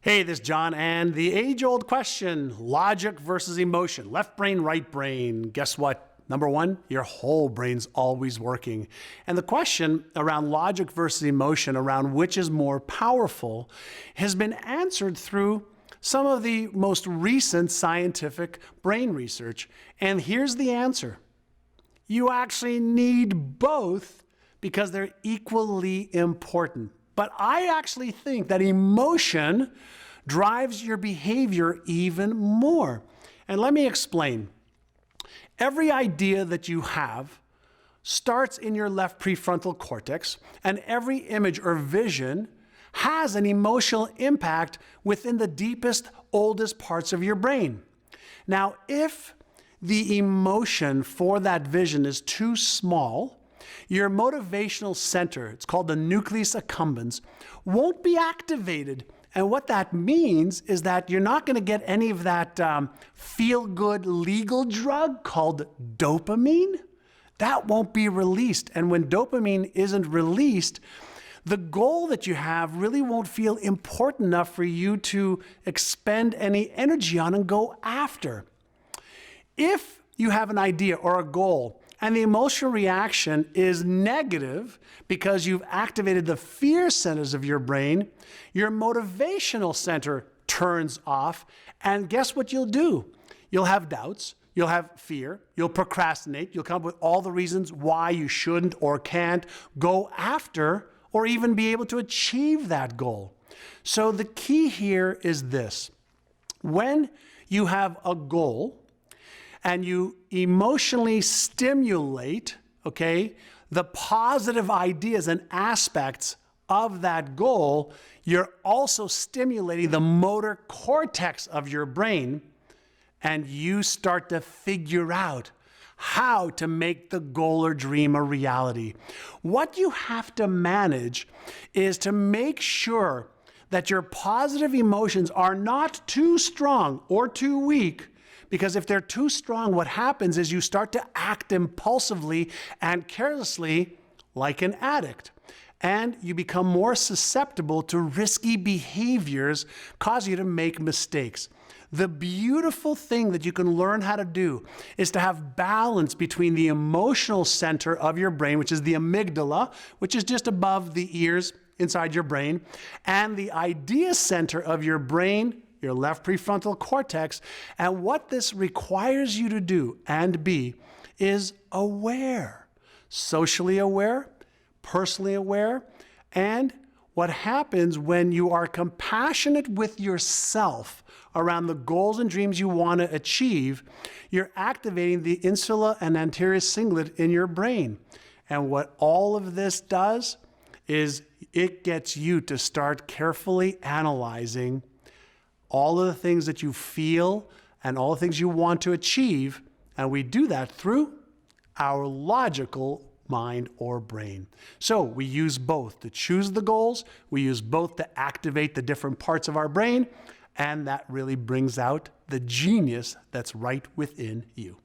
Hey, this is John, and the age-old question, logic versus emotion, left brain, right brain. Guess what? Number one, your whole brain's always working. And the question around logic versus emotion, around which is more powerful, has been answered through some of the most recent scientific brain research. And here's the answer. You actually need both because they're equally important. But I actually think that emotion drives your behavior even more. And let me explain. Every idea that you have starts in your left prefrontal cortex, and every image or vision has an emotional impact within the deepest, oldest parts of your brain. Now, if the emotion for that vision is too small, your motivational center, it's called the Nucleus accumbens, won't be activated. And what that means is that you're not going to get any of that feel-good legal drug called dopamine. That won't be released. And when dopamine isn't released, the goal that you have really won't feel important enough for you to expend any energy on and go after. If you have an idea or a goal, and the emotional reaction is negative because you've activated the fear centers of your brain, your motivational center turns off, and guess what you'll do? You'll have doubts, you'll have fear, you'll procrastinate, you'll come up with all the reasons why you shouldn't or can't go after or even be able to achieve that goal. So the key here is this. When you have a goal, and you emotionally stimulate, the positive ideas and aspects of that goal, you're also stimulating the motor cortex of your brain, and you start to figure out how to make the goal or dream a reality. What you have to manage is to make sure that your positive emotions are not too strong or too weak. Because if they're too strong, what happens is you start to act impulsively and carelessly like an addict. And you become more susceptible to risky behaviors, cause you to make mistakes. The beautiful thing that you can learn how to do is to have balance between the emotional center of your brain, which is the amygdala, which is just above the ears inside your brain, and the idea center of your brain, your left prefrontal cortex. And what this requires you to do and be is aware, socially aware, personally aware. And what happens when you are compassionate with yourself around the goals and dreams you want to achieve, you're activating the insula and anterior cingulate in your brain. And what all of this does is it gets you to start carefully analyzing all of the things that you feel and all the things you want to achieve. And we do that through our logical mind or brain. So we use both to choose the goals. We use both to activate the different parts of our brain. And that really brings out the genius that's right within you.